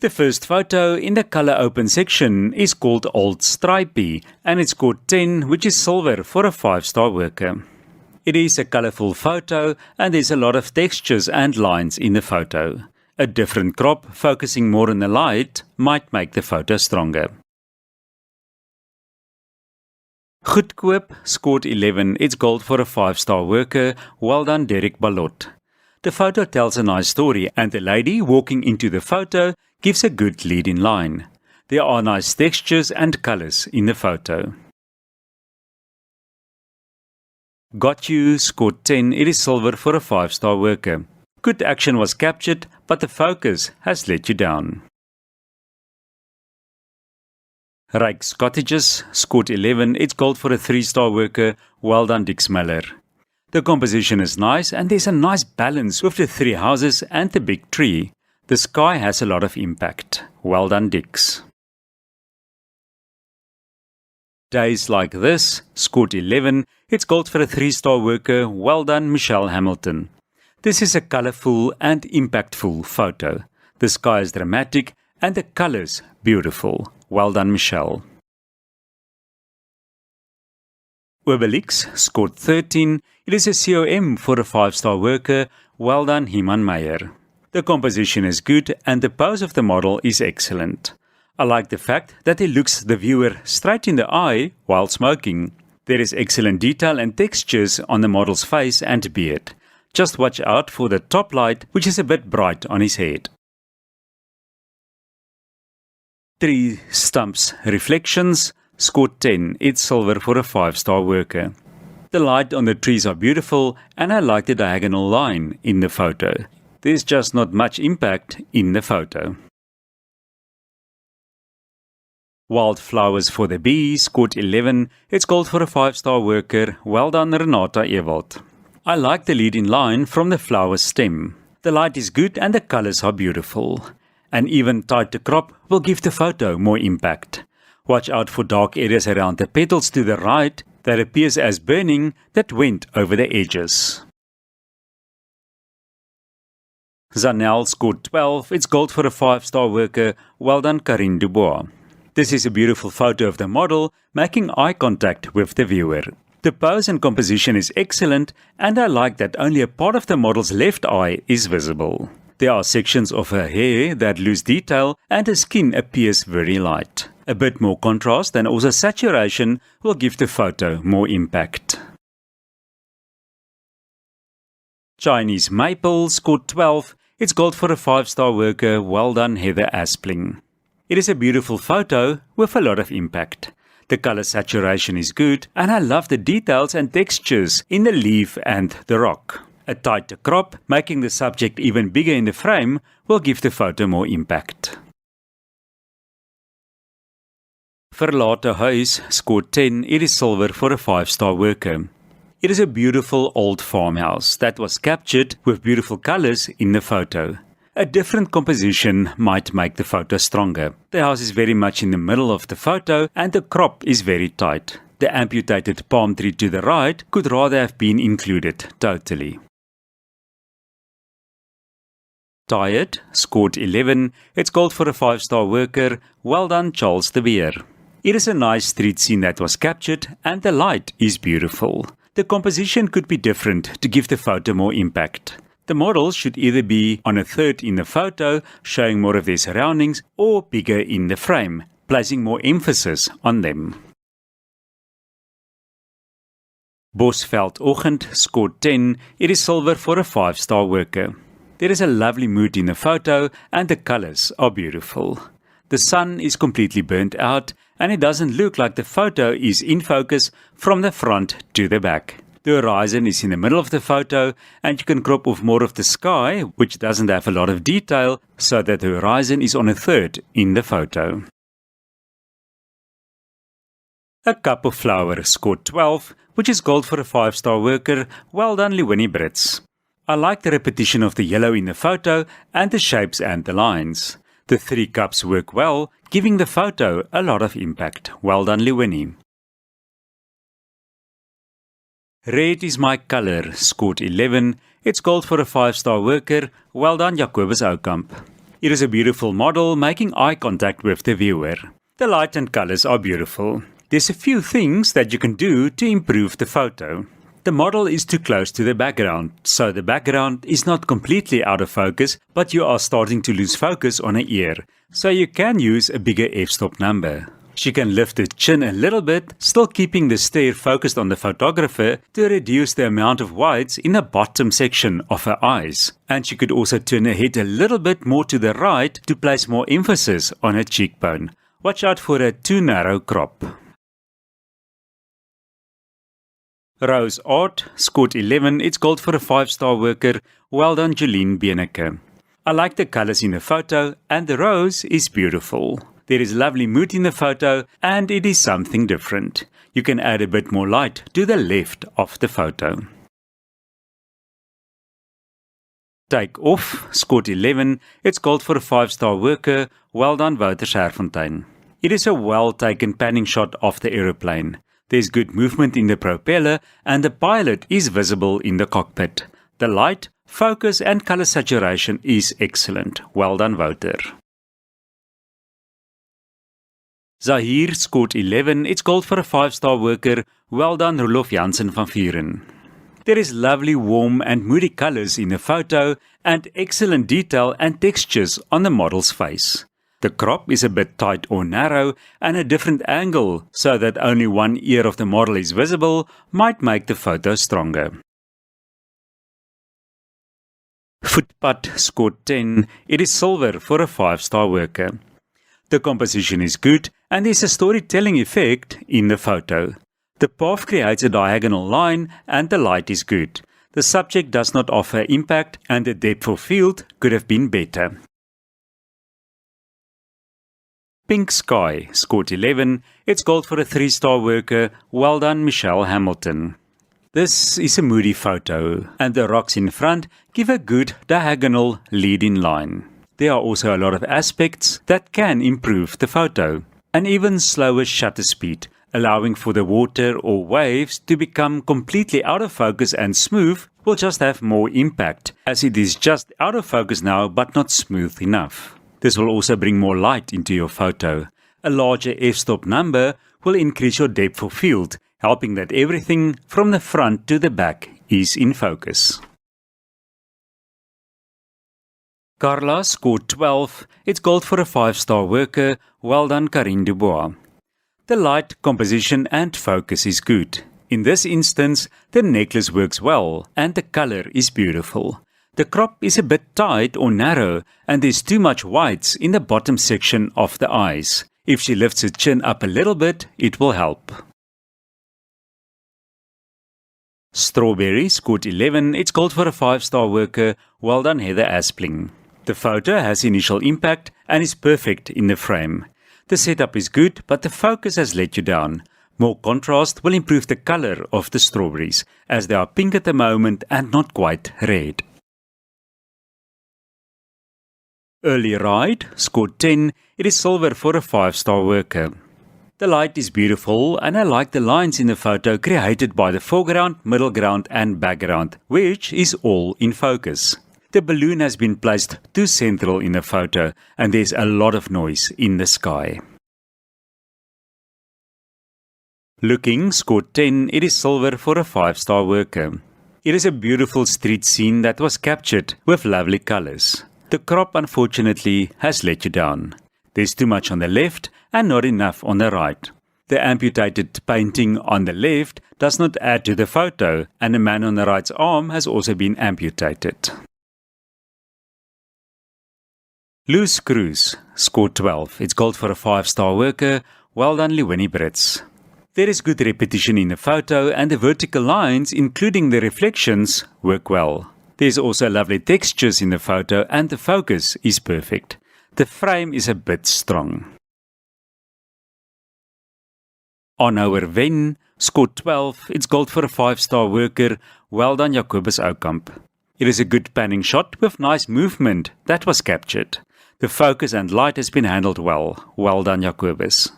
The first photo in the color open section is called Old Stripey and it scored 10, which is silver for a 5-star worker. It is a colorful photo and there's a lot of textures and lines in the photo. A different crop focusing more on the light might make the photo stronger. Goedkoop scored 11, it's gold for a 5-star worker. Well done, Derek Ballot. The photo tells a nice story and the lady walking into the photo gives a good lead-in line. There are nice textures and colors in the photo. Got You scored 10, it is silver for a 5-star worker. Good action was captured, but the focus has let you down. Rijks Cottages scored 11, it's gold for a 3-star worker. Well done, Dix Miller. The composition is nice and there's a nice balance with the 3 houses and the big tree. The sky has a lot of impact. Well done, Dix. Days Like This scored 11, it's gold for a 3-star worker. Well done, Michelle Hamilton. This is a colorful and impactful photo. The sky is dramatic and the colors beautiful. Well done, Michelle. Obelix scored 13. It is a COM for a 5-star worker. Well done, Heman Meyer. The composition is good and the pose of the model is excellent. I like the fact that he looks the viewer straight in the eye while smoking. There is excellent detail and textures on the model's face and beard. Just watch out for the top light, which is a bit bright on his head. Tree Stumps Reflections scored 10. It's silver for a 5-star worker. The light on the trees are beautiful and I like the diagonal line in the photo. There's just not much impact in the photo. Wildflowers for the Bee scored 11. It's gold for a 5-star worker. Well done, Renata Ewald. I like the lead-in line from the flower stem. The light is good and the colors are beautiful. An even tighter crop will give the photo more impact. Watch out for dark areas around the petals to the right that appears as burning that went over the edges. Zanel scored 12. It's gold for a 5-star worker. Well done, Karine Dubois. This is a beautiful photo of the model making eye contact with the viewer. The pose and composition is excellent and I like that only a part of the model's left eye is visible. There are sections of her hair that lose detail and her skin appears very light. A bit more contrast and also saturation will give the photo more impact. Chinese Maple scored 12. It's gold for a 5-star worker. Well done, Heather Aspling. It is a beautiful photo with a lot of impact. The color saturation is good and I love the details and textures in the leaf and the rock. A tighter crop, making the subject even bigger in the frame, will give the photo more impact. Verlate Huis scored 10. It is silver for a 5-star worker. It is a beautiful old farmhouse that was captured with beautiful colors in the photo. A different composition might make the photo stronger. The house is very much in the middle of the photo and the crop is very tight. The amputated palm tree to the right could rather have been included totally. Tired scored 11. It's gold for a 5-star worker. Well done, Charles de Beer. It is a nice street scene that was captured and the light is beautiful. The composition could be different to give the photo more impact. The models should either be on a third in the photo, showing more of their surroundings, or bigger in the frame, placing more emphasis on them. Bosveldoggend scored 10. It is silver for a 5-star worker. There is a lovely mood in the photo and the colors are beautiful. The sun is completely burnt out and it doesn't look like the photo is in focus from the front to the back. The horizon is in the middle of the photo and you can crop off more of the sky, which doesn't have a lot of detail, so that the horizon is on a third in the photo. A Cup of Flower scored 12, which is gold for a 5-star worker. Well done, Leonie Brits. I like the repetition of the yellow in the photo and the shapes and the lines. The 3 cups work well, giving the photo a lot of impact. Well done, Leonie. Red is My Color scored 11. It's gold for a 5-star worker. Well done, Jacobus Oukamp. It is a beautiful model making eye contact with the viewer. The light and colors are beautiful. There's a few things that you can do to improve the photo. The model is too close to the background, so the background is not completely out of focus, but you are starting to lose focus on her ear, so you can use a bigger f-stop number. She can lift the chin a little bit, still keeping the stare focused on the photographer to reduce the amount of whites in the bottom section of her eyes. And she could also turn her head a little bit more to the right to place more emphasis on her cheekbone. Watch out for a too narrow crop. Rose Art, scored 11, it's gold for a 5-star worker. Well done, Jolene Beneke. I like the colors in the photo and the rose is beautiful. There is lovely mood in the photo and it is something different. You can add a bit more light to the left of the photo. Take Off, scored 11, it's gold for a 5-star worker. Well done, Wouter Scherfontein. It is a well-taken panning shot of the aeroplane. There's good movement in the propeller and the pilot is visible in the cockpit. The light, focus and color saturation is excellent. Well done, Wouter. Zahir scored 11. It's gold for a 5-star worker. Well done, Rolof Jansen van Vuren. There is lovely warm and moody colors in the photo and excellent detail and textures on the model's face. The crop is a bit tight or narrow and a different angle so that only one ear of the model is visible might make the photo stronger. Footpad scored 10. It is silver for a 5-star worker. The composition is good and there's a storytelling effect in the photo. The path creates a diagonal line and the light is good. The subject does not offer impact and the depth of field could have been better. Pink Sky scored 11. It's gold for a 3-star worker. Well done, Michelle Hamilton. This is a moody photo and the rocks in front give a good diagonal lead-in line. There are also a lot of aspects that can improve the photo. An even slower shutter speed, allowing for the water or waves to become completely out of focus and smooth, will just have more impact, as it is just out of focus now but not smooth enough. This will also bring more light into your photo. A larger f-stop number will increase your depth of field, helping that everything from the front to the back is in focus. Carla scored 12. It's gold for a 5-star worker. Well done, Karine Dubois. The light, composition and focus is good. In this instance, the necklace works well and the color is beautiful. The crop is a bit tight or narrow and there's too much whites in the bottom section of the eyes. If she lifts her chin up a little bit, it will help. Strawberry scored 11. It's gold for a 5-star worker. Well done, Heather Aspling. The photo has initial impact and is perfect in the frame. The setup is good, but the focus has let you down. More contrast will improve the color of the strawberries, as they are pink at the moment and not quite red. Early Ride scored 10. It is silver for a 5-star worker. The light is beautiful and I like the lines in the photo created by the foreground, middle ground and background, which is all in focus. The balloon has been placed too central in the photo and there's a lot of noise in the sky. Looking scored 10. It is silver for a 5-star worker. It is a beautiful street scene that was captured with lovely colors. The crop unfortunately has let you down. There's too much on the left and not enough on the right. The amputated painting on the left does not add to the photo and the man on the right's arm has also been amputated. Loose Cruise scored 12. It's gold for a 5-star worker. Well done, Leonie Brits. There is good repetition in the photo and the vertical lines, including the reflections, work well. There's also lovely textures in the photo and the focus is perfect. The frame is a bit strong. Onhouer Wen scored 12. It's gold for a 5-star worker. Well done, Jacobus Oukamp. It is a good panning shot with nice movement that was captured. The focus and light has been handled well. Well done, Jacobus.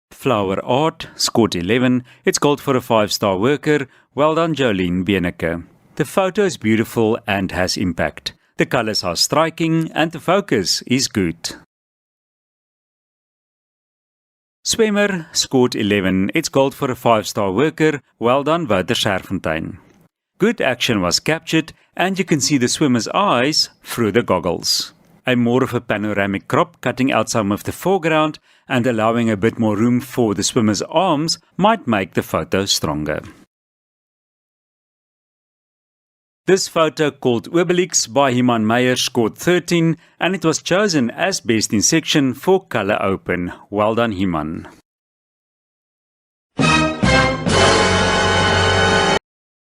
Flower Art scored 11. It's gold for a 5-star worker. Well done, Jolene Beneke. The photo is beautiful and has impact. The colors are striking and the focus is good. Swimmer scored 11. It's gold for a 5-star worker. Well done, Wouter Scherfontein. Good action was captured and you can see the swimmer's eyes through the goggles. A more of a panoramic crop cutting out some of the foreground and allowing a bit more room for the swimmer's arms might make the photo stronger. This photo, called Obelix by Hyman Meyer, scored 13 and it was chosen as best in section for color open. Well done, Hyman.